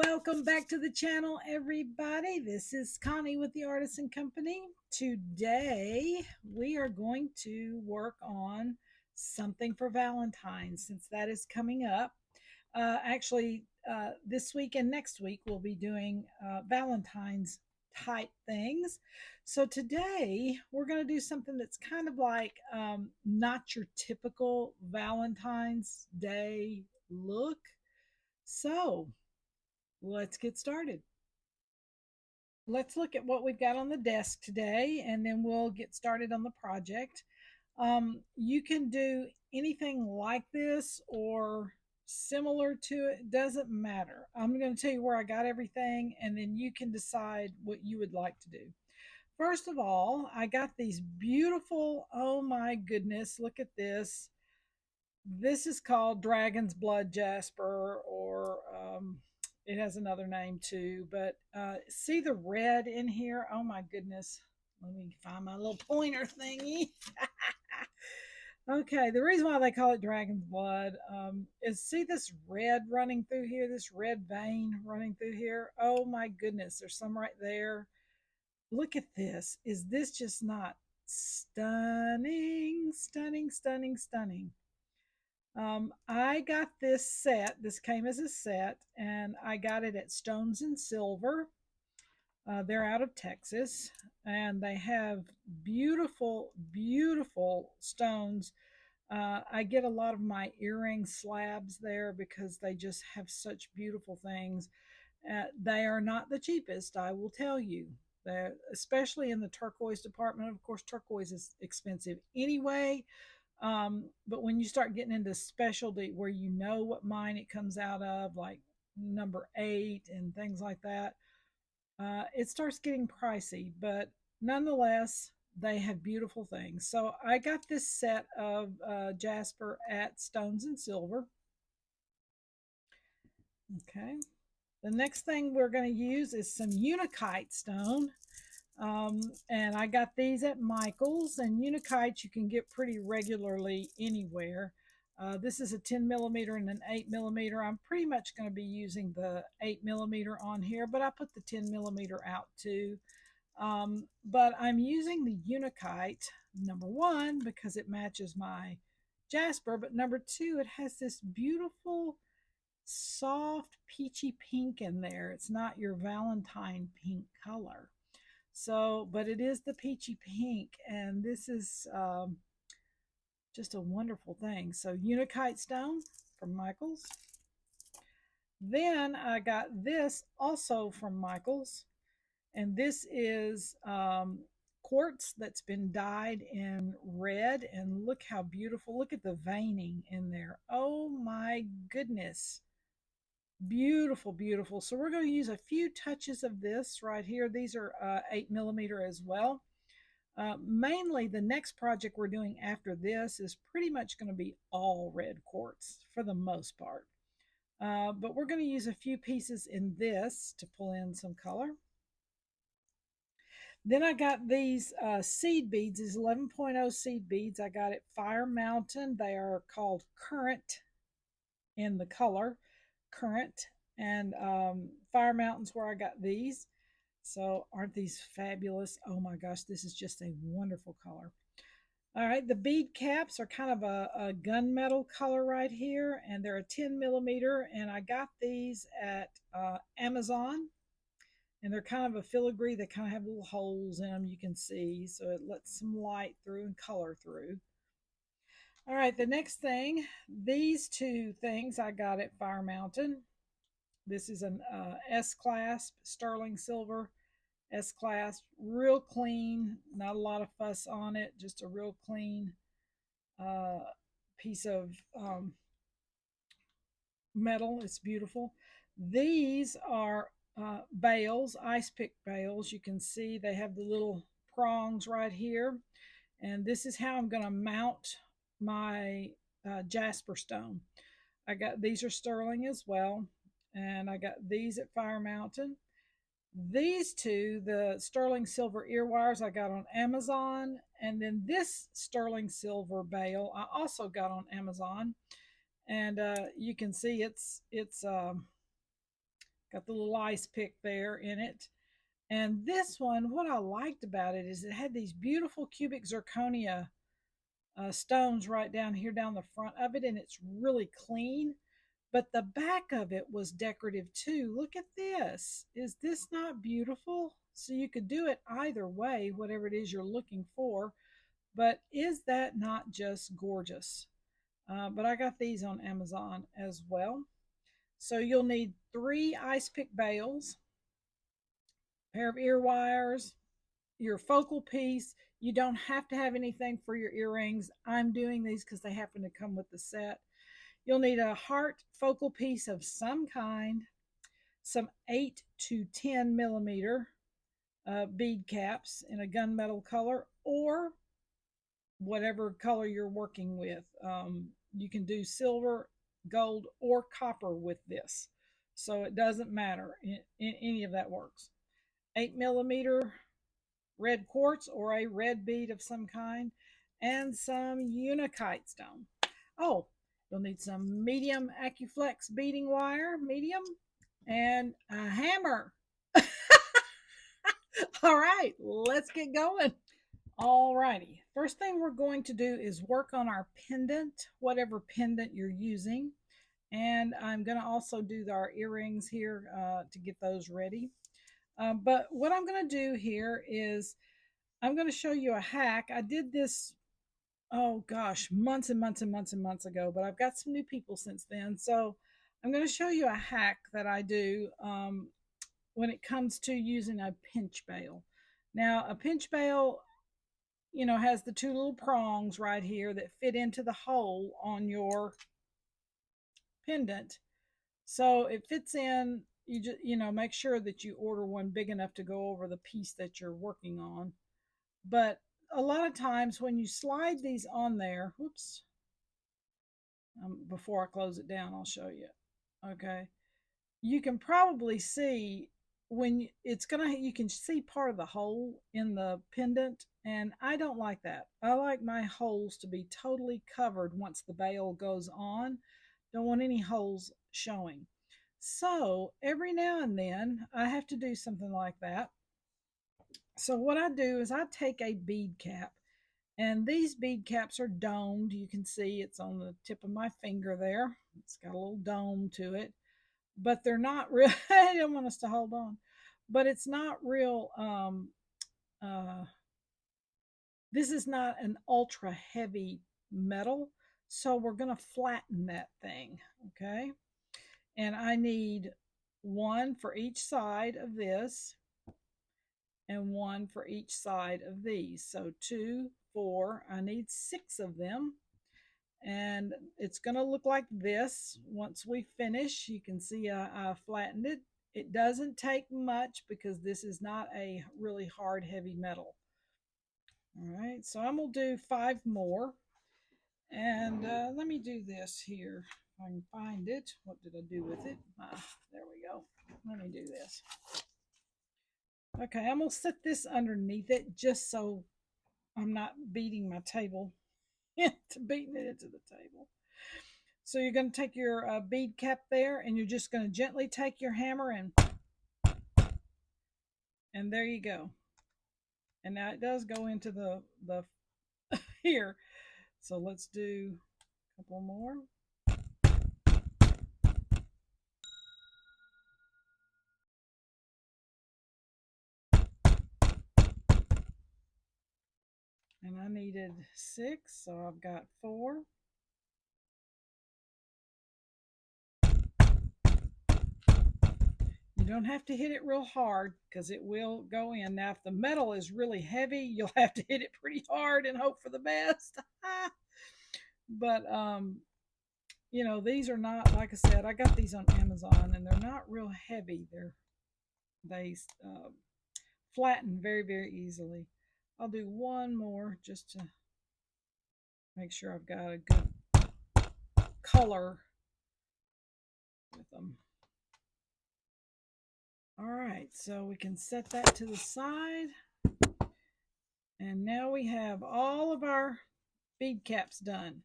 Welcome back to the channel, everybody. This is Connie with the Artisan Company. Today we are going to work on something for Valentine's since that is coming up. This week and next week we'll be doing Valentine's type things. So today we're going to do something that's kind of like not your typical Valentine's Day look. So let's get started. Let's look at what we've got on the desk today, and then we'll get started on the project. You can do anything like this or similar to it, doesn't matter. I'm going to tell you where I got everything, and then you can decide what you would like to do. First of all, I got these beautiful, oh my goodness, look at this. This is called Dragons Blood Jasper, or it has another name too. But see the red in here? Oh my goodness. Let me find my little pointer thingy. Okay, the reason why they call it Dragon's Blood is see this red running through here, this red vein running through here? Oh my goodness, there's some right there. Look at this. Is this just not stunning, stunning, stunning, stunning? I got this set. This came as a set, and I got it at Stones and Silver. They're out of Texas, and they have beautiful, beautiful stones. I get a lot of my earring slabs there because they just have such beautiful things. They are not the cheapest, I will tell you. They're, especially in the turquoise department. Of course, turquoise is expensive anyway. But when you start getting into specialty where you know what mine it comes out of, like number 8 and things like that, it starts getting pricey. But nonetheless, they have beautiful things. So I got this set of Jasper at Stones and Silver. Okay. The next thing we're going to use is some Unakite Stone. And I got these at Michael's, and Unakites you can get pretty regularly anywhere. This is a 10 millimeter and an 8 millimeter. I'm pretty much going to be using the 8 millimeter on here, but I put the 10 millimeter out too. But I'm using the Unakite, number one, because it matches my Jasper, but number two, it has this beautiful soft peachy pink in there. It's not your Valentine pink color. So, but it is the peachy pink, and this is just a wonderful thing. So, Unakite Stone from Michael's. Then I got this also from Michael's, and this is quartz that's been dyed in red, and look how beautiful. Look at the veining in there. Oh my goodness. Beautiful, beautiful. So we're going to use a few touches of this right here. These are 8 millimeter as well. Mainly the next project we're doing after this is pretty much going to be all red quartz for the most part. But we're going to use a few pieces in this to pull in some color. Then I got these seed beads, these 11.0 seed beads. I got at Fire Mountain. They are called Current in the color. Current, and Fire Mountain's where I got these. So aren't these fabulous? Oh my gosh, this is just a wonderful color. All right, the bead caps are kind of a gunmetal color right here, and they're a 10 millimeter, and I got these at Amazon, and they're kind of a filigree. They kind of have little holes in them, you can see, so it lets some light through and color through. All right, the next thing, these two things I got at Fire Mountain. This is an S-clasp, sterling silver S-clasp, real clean, not a lot of fuss on it, just a real clean piece of metal. It's beautiful. These are bales, ice pick bales. You can see they have the little prongs right here. And this is how I'm going to mount my Jasper stone. I got these are sterling as well, and I got these at Fire Mountain. These two, the sterling silver ear wires, I got on Amazon, and then this sterling silver bale I also got on Amazon. And you can see it's Got the little ice pick there in it. And this one, what I liked about it is it had these beautiful cubic zirconia stones right down here down the front of it, and it's really clean. But the back of it was decorative too. Look at this. Is this not beautiful? So you could do it either way, whatever it is you're looking for. But is that not just gorgeous? But I got these on Amazon as well. So you'll need 3 ice pick bales, a pair of ear wires, your focal piece. You don't have to have anything for your earrings. I'm doing these because they happen to come with the set. You'll need a heart focal piece of some kind, some 8 to 10 millimeter bead caps in a gunmetal color or whatever color you're working with. You can do silver, gold, or copper with this. So it doesn't matter. Any of that works. 8 millimeter red quartz or a red bead of some kind, and some Unakite stone. Oh, you'll need some medium AccuFlex beading wire, medium, and a hammer. All right, let's get going. All righty. First thing we're going to do is work on our pendant, whatever pendant you're using. And I'm going to also do our earrings here to get those ready. But what I'm going to do here is I'm going to show you a hack. I did this, oh gosh, months and months and months and months ago, but I've got some new people since then. So I'm going to show you a hack that I do when it comes to using a pinch bail. Now, a pinch bail, you know, has the 2 little prongs right here that fit into the hole on your pendant. So it fits in. You just, you know, make sure that you order one big enough to go over the piece that you're working on. But a lot of times when you slide these on there, whoops, before I close it down, I'll show you. Okay. You can probably see when it's gonna, you can see part of the hole in the pendant, and I don't like that. I like my holes to be totally covered once the bail goes on. Don't want any holes showing. So every now and then I have to do something like that. So what I do is I take a bead cap, and these bead caps are domed. You can see it's on the tip of my finger there. It's got a little dome to it, but they're not real. I don't want us to hold on, but it's not real. Uh, this is not an ultra heavy metal, so we're going to flatten that thing. Okay, and I need 1 for each side of this and 1 for each side of these. So 2, 4, I need 6 of them. And it's going to look like this once we finish. You can see I flattened it. It doesn't take much because this is not a really hard, heavy metal. All right, so I'm going to do 5 more. And let me do this here. If I can find it. What did I do with it? There we go. Let me do this. Okay, I'm going to set this underneath it just so I'm not beating my table into beating it into the table. So you're going to take your bead cap there, and you're just going to gently take your hammer and there you go. And now it does go into the here. So let's do a couple more. And I needed 6, so I've got 4. You don't have to hit it real hard because it will go in. Now, if the metal is really heavy, you'll have to hit it pretty hard and hope for the best. But you know, these are not, like I said, I got these on Amazon, and they're not real heavy. They flatten very, very easily. I'll do 1 more just to make sure I've got a good color with them. All right, so we can set that to the side. And now we have all of our bead caps done.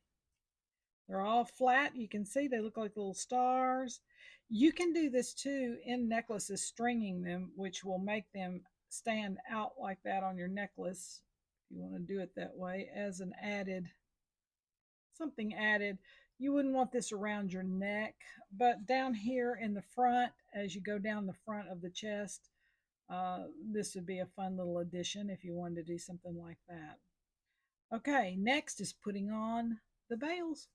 They're all flat. You can see they look like little stars. You can do this too in necklaces, stringing them, which will make them stand out like that on your necklace. If you want to do it that way as an added, something added. You wouldn't want this around your neck, but down here in the front, as you go down the front of the chest, this would be a fun little addition if you wanted to do something like that. Okay, next is putting on the veils.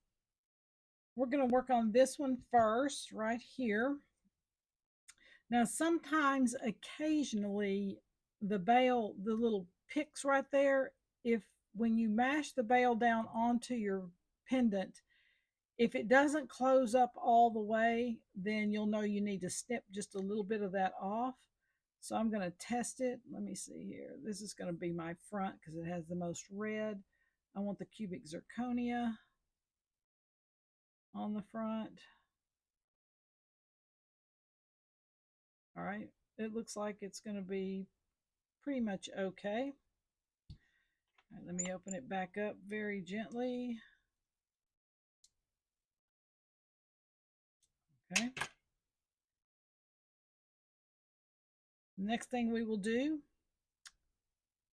We're going to work on this one first, right here. Now, sometimes, occasionally, the bail, the little picks right there, if when you mash the bail down onto your pendant, if it doesn't close up all the way, then you'll know you need to snip just a little bit of that off. So I'm going to test it. Let me see here. This is going to be my front because it has the most red. I want the cubic zirconia on the front. All right, it looks like it's going to be pretty much okay. All right, let me open it back up very gently. Okay. Next thing we will do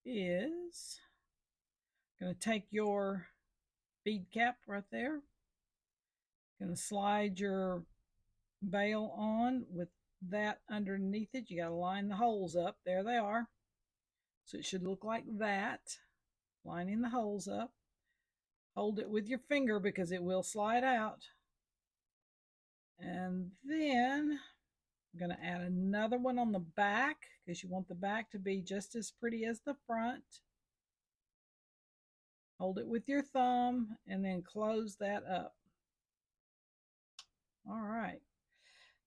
is going to take your bead cap right there. Going to slide your veil on with that underneath it. You got to line the holes up. There they are. So it should look like that. Lining the holes up. Hold it with your finger because it will slide out. And then I'm going to add another one on the back because you want the back to be just as pretty as the front. Hold it with your thumb and then close that up. All right.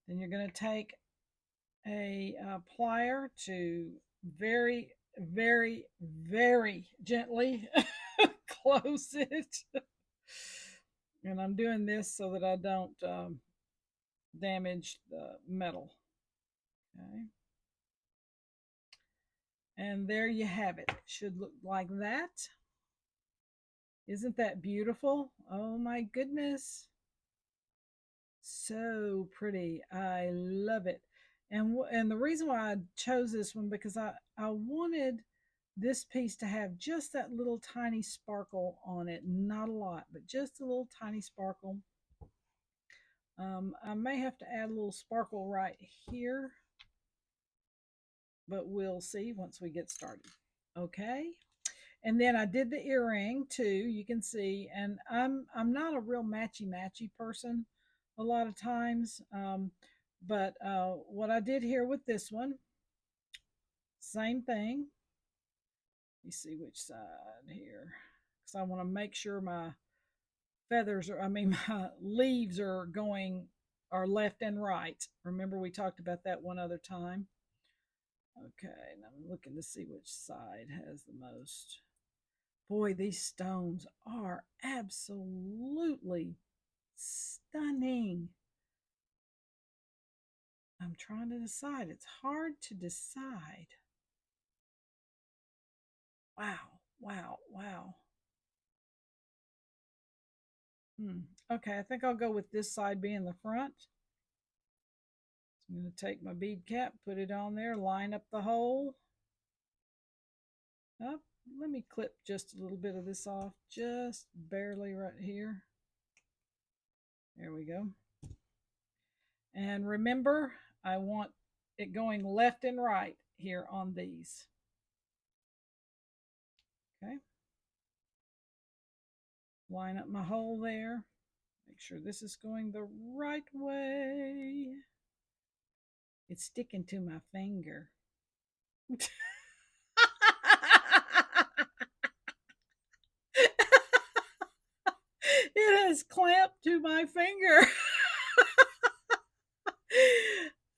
Then you're going to take a plier to very, very, very gently close it. And I'm doing this so that I don't damage the metal. Okay. And there you have it. It should look like that. Isn't that beautiful? Oh my goodness. So pretty. I love it. And the reason why I chose this one because I wanted this piece to have just that little tiny sparkle on it. Not a lot, but just a little tiny sparkle. I may have to add a little sparkle right here, but we'll see once we get started. Okay. And then I did the earring too, you can see, and I'm not a real matchy person a lot of times, but what I did here with this one, same thing. You see which side here, because I want to make sure my feathers are, my leaves are left and right. Remember we talked about that one other time. Okay, and I'm looking to see which side has the most. Boy, these stones are absolutely stunning. I'm trying to decide. It's hard to decide. Wow, wow, wow. Okay, I think I'll go with this side being the front. So I'm going to take my bead cap, put it on there, line up the hole. Oh, let me clip just a little bit of this off, just barely right here. There we go. And remember, I want it going left and right here on these. Okay. Line up my hole there. Make sure this is going the right way. It's sticking to my finger. It has clamped to my finger.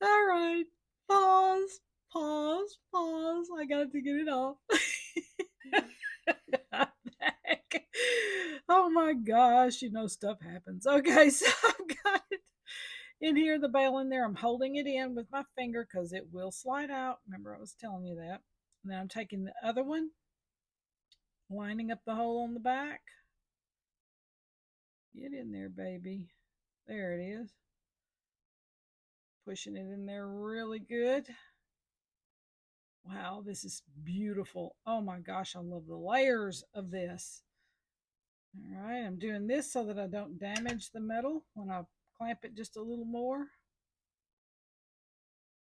All right. Pause. Pause. Pause. I got to get it off. Oh my gosh, stuff happens. Okay, so I've got it in here, the bail in there. I'm holding it in with my finger because it will slide out. Remember, I was telling you that. And then I'm taking the other one, lining up the hole on the back. Get in there, baby. There it is. Pushing it in there really good. Wow, this is beautiful. Oh my gosh, I love the layers of this. All right, I'm doing this so that I don't damage the metal when I clamp it just a little more.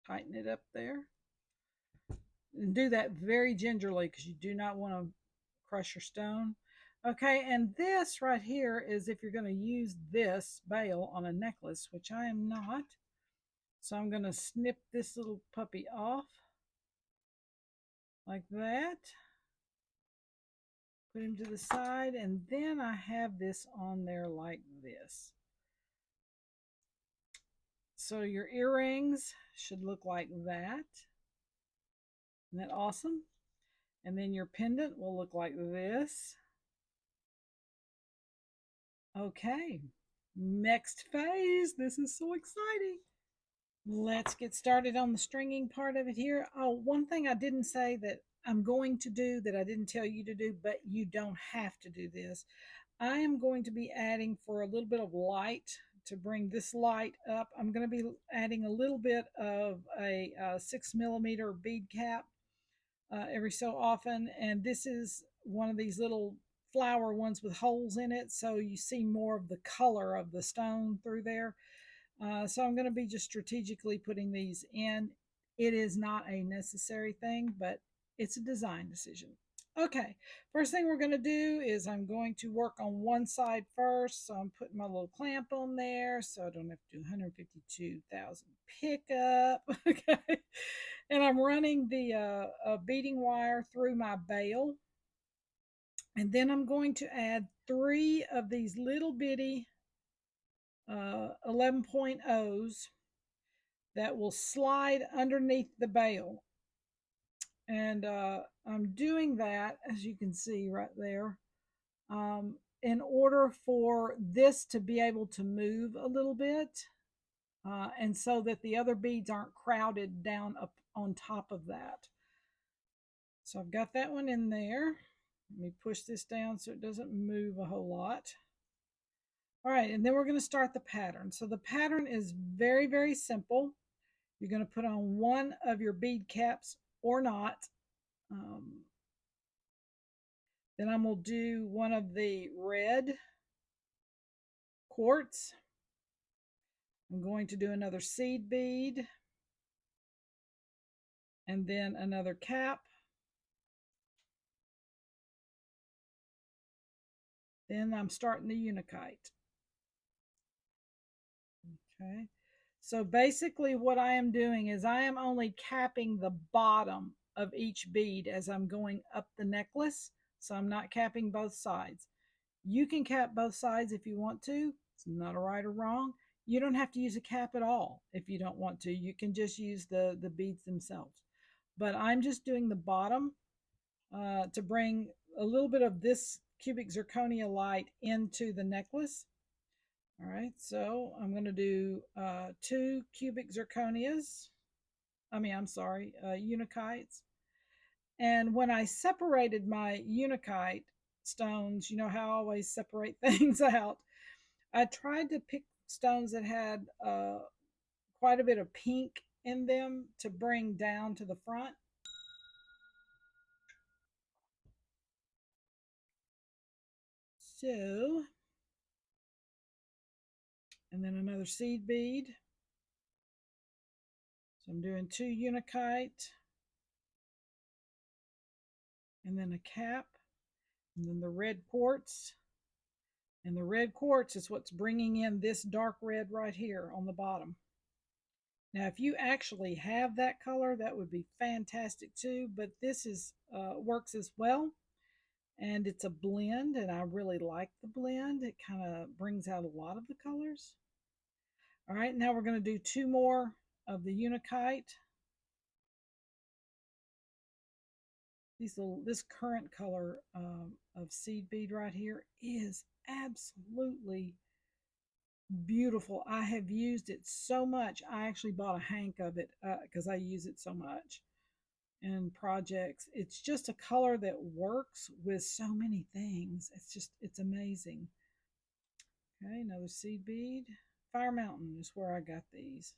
Tighten it up there. And do that very gingerly because you do not want to crush your stone. Okay, and this right here is if you're going to use this bail on a necklace, which I am not. So I'm going to snip this little puppy off like that. Put him to the side, and then I have this on there like this. So your earrings should look like that. Isn't that awesome? And then your pendant will look like this. Okay, next phase. This is so exciting. Let's get started on the stringing part of it here. Oh, one thing I didn't say that I'm going to do that I didn't tell you to do, but you don't have to do this. I am going to be adding for a little bit of light to bring this light up. I'm going to be adding a little bit of a 6mm bead cap every so often. And this is one of these little flower ones with holes in it. So you see more of the color of the stone through there. So I'm going to be just strategically putting these in. It is not a necessary thing, but it's a design decision. Okay, first thing we're going to do is I'm going to work on one side first. So I'm putting my little clamp on there so I don't have to do 152,000 pickup. Okay, and I'm running the beading wire through my bail. And then I'm going to add 3 of these little bitty 11.0s that will slide underneath the bail. And I'm doing that, as you can see right there, in order for this to be able to move a little bit, and so that the other beads aren't crowded down up on top of that. So I've got that one in there. Let me push this down so it doesn't move a whole lot. All right, and then we're going to start the pattern. So the pattern is very, very simple. You're going to put on one of your bead caps or not. Then I'm going to do one of the red quartz. I'm going to do another seed bead. And then another cap. Then I'm starting the Unakite. Okay. So basically what I am doing is I am only capping the bottom of each bead as I'm going up the necklace. So I'm not capping both sides. You can cap both sides if you want to. It's not a right or wrong. You don't have to use a cap at all if you don't want to. You can just use the beads themselves. But I'm just doing the bottom to bring a little bit of this cubic zirconia light into the necklace. All right, so I'm going to do 2 cubic zirconias. I'm sorry, Unakites. And when I separated my Unakite stones, you know how I always separate things out, I tried to pick stones that had quite a bit of pink in them to bring down to the front. So, and then another seed bead. So I'm doing 2 Unakite, and then a cap, and then the red quartz. And the red quartz is what's bringing in this dark red right here on the bottom. Now, if you actually have that color, that would be fantastic too, but this is works as well. And it's a blend, and I really like the blend. It kind of brings out a lot of the colors. All right, now we're going to do 2 more of the Unakite. This current color of seed bead right here is absolutely beautiful. I have used it so much. I actually bought a hank of it because I use it so much in projects. It's just a color that works with so many things. It's amazing. Okay, another seed bead. Fire Mountain is where I got these.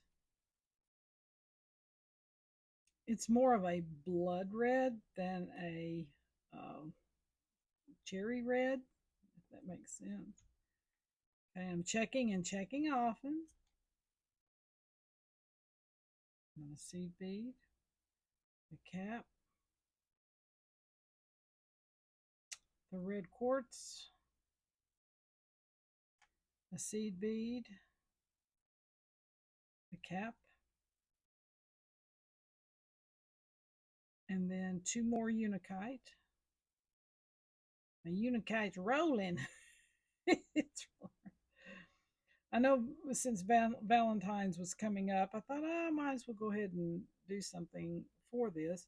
It's more of a blood red than a uh, cherry red, if that makes sense. Okay, I'm checking and checking often. A seed bead, the cap, the red quartz, a seed bead, the cap, and then two more Unakite. My Unakite's rolling. It's I know since Valentine's was coming up, I thought I might as well go ahead and do something for this.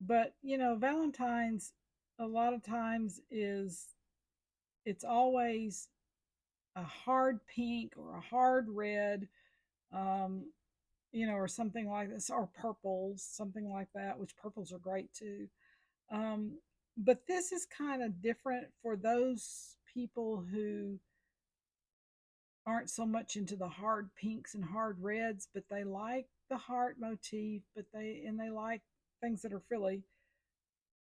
But you know, Valentine's a lot of times it's always a hard pink or a hard red, um, you know, or something like this, or purples, something like that, which purples are great too. Um, but this is kind of different for those people who aren't so much into the hard pinks and hard reds, but they like the heart motif, but they like things that are frilly,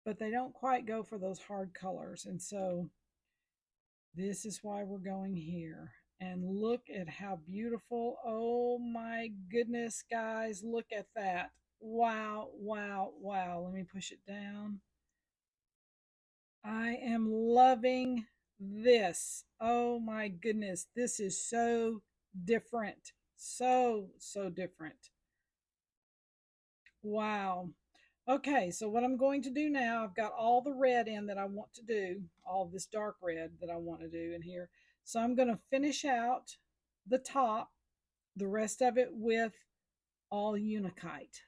but they don't quite go for those hard colors. And so this is why we're going here. And look at how beautiful. Oh my goodness, guys, look at that. Wow, wow, wow. Let me push it down. I am loving this. Oh my goodness, this is so different. So, so different. Wow. Okay, so what I'm going to do now, I've got all the red in that I want to do, all this dark red that I want to do in here. So I'm going to finish out the top, the rest of it with all Unakite.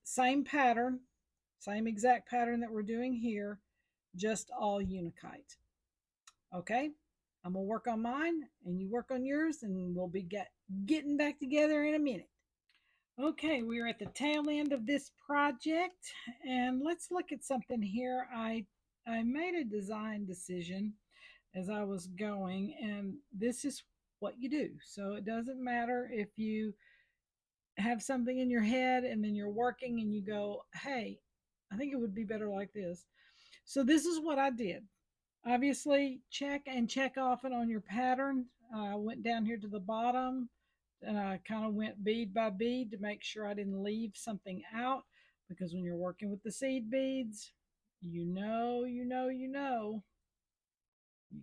Same pattern, same exact pattern that we're doing here, just all Unakite. Okay, I'm going to work on mine and you work on yours, and we'll be getting back together in a minute. Okay, we're at the tail end of this project, and let's look at something here. I made a design decision as I was going, and this is what you do. So it doesn't matter if you have something in your head and then you're working and you go, hey, I think it would be better like this. So this is what I did. Obviously, check and check off it on your pattern. I went down here to the bottom and I kind of went bead by bead to make sure I didn't leave something out, because when you're working with the seed beads, you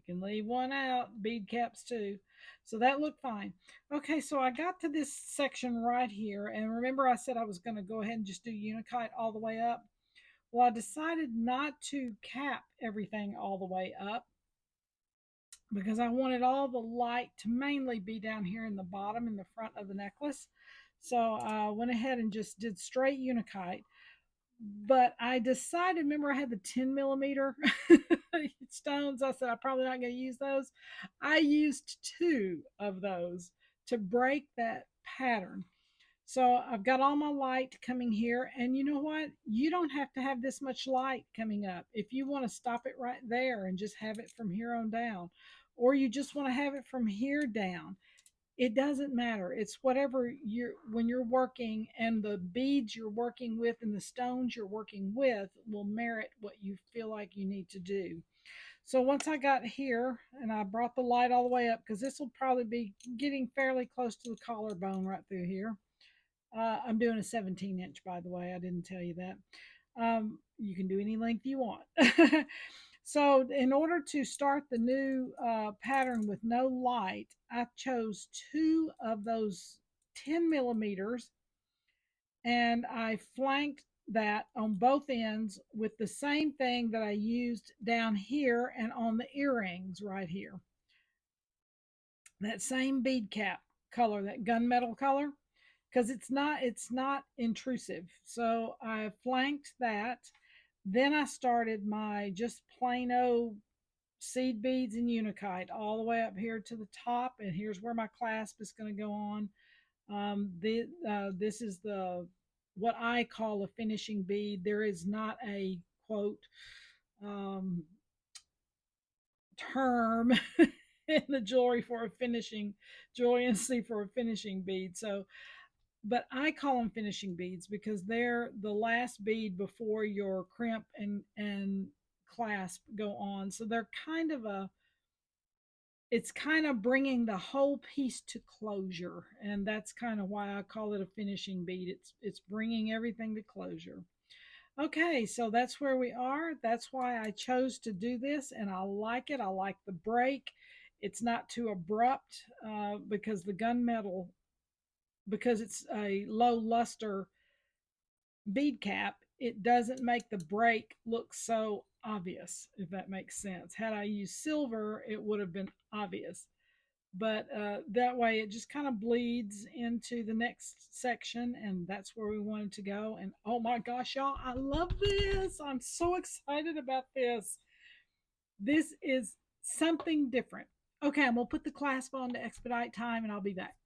can leave one out, bead caps too. So that looked fine. Okay, so I got to this section right here, and remember I said I was going to go ahead and just do Unakite all the way up. Well, I decided not to cap everything all the way up because I wanted all the light to mainly be down here in the bottom in the front of the necklace. So I went ahead and just did straight Unakite. But I decided, remember I had the 10 millimeter stones. I said I'm probably not going to use those. I used two of those to break that pattern. So I've got all my light coming here, and you know what? You don't have to have this much light coming up. If you want to stop it right there and just have it from here on down, or you just want to have it from here down, it doesn't matter. It's whatever when you're working, and the beads you're working with and the stones you're working with will merit what you feel like you need to do. So once I got here and I brought the light all the way up, because this will probably be getting fairly close to the collarbone right through here. I'm doing a 17-inch, by the way. I didn't tell you that. You can do any length you want. So in order to start the new pattern with no light, I chose two of those 10 millimeters, and I flanked that on both ends with the same thing that I used down here and on the earrings right here. That same bead cap color, that gunmetal color, because it's not intrusive. So I flanked that. Then I started my just plain old seed beads and Unakite all the way up here to the top, and here's where my clasp is going to go on. This is the what I call a finishing bead. There is not a quote um, term in the jewelry for a finishing joyously for a finishing bead. So, but I call them finishing beads because they're the last bead before your crimp and clasp go on. So they're kind of a it's kind of bringing the whole piece to closure, and that's kind of why I call it a finishing bead. It's bringing everything to closure. Okay, so that's where we are. That's why I chose to do this, and I like it. I like the break. It's not too abrupt because the gunmetal, because it's a low luster bead cap, it doesn't make the break look so obvious, if that makes sense. Had I used silver, it would have been obvious. But that way it just kind of bleeds into the next section, and that's where we wanted to go. And oh my gosh, y'all, I love this. I'm so excited about this. This is something different. Okay, I'm gonna put the clasp on to expedite time, and I'll be back.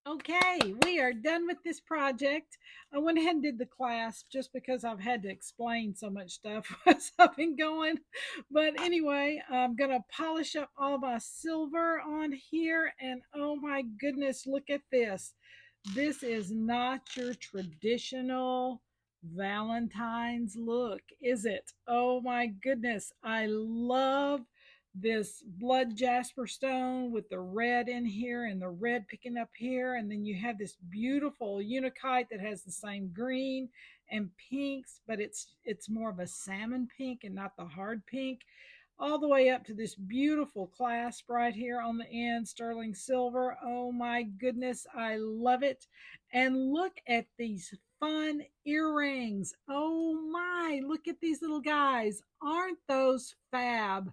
Okay, we are done with this project. I went ahead and did the clasp just because I've had to explain so much stuff as I've been going. But anyway, I'm going to polish up all my silver on here. And oh my goodness, look at this. This is not your traditional Valentine's look, is it? Oh my goodness. I love this blood jasper stone with the red in here and the red picking up here, and then you have this beautiful unakite that has the same green and pinks, but it's more of a salmon pink and not the hard pink, all the way up to this beautiful clasp right here on the end, sterling silver. Oh my goodness, I love it. And look at these fun earrings. Oh my, look at these little guys. Aren't those fab?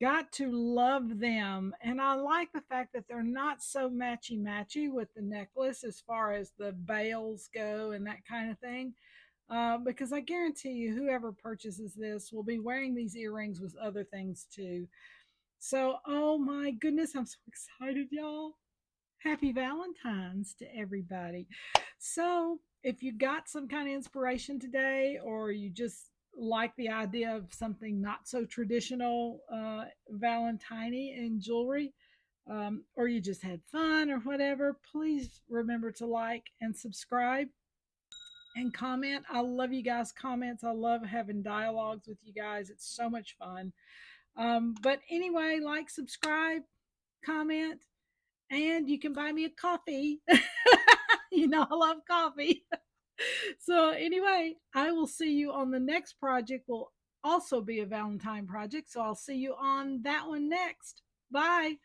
Got to love them. And I like the fact that they're not so matchy matchy with the necklace as far as the bails go and that kind of thing. Because I guarantee you, whoever purchases this will be wearing these earrings with other things too. So, oh my goodness, I'm so excited, y'all. Happy Valentine's to everybody. So, if you got some kind of inspiration today, or you just like the idea of something not so traditional, Valentine in jewelry, or you just had fun or whatever, please remember to like and subscribe and comment. I love you guys' comments. I love having dialogues with you guys. It's so much fun. But anyway, like, subscribe, comment, and you can buy me a coffee. You know, I love coffee. So, anyway, I will see you on the next project. Will also be a Valentine project. So, I'll see you on that one next. Bye.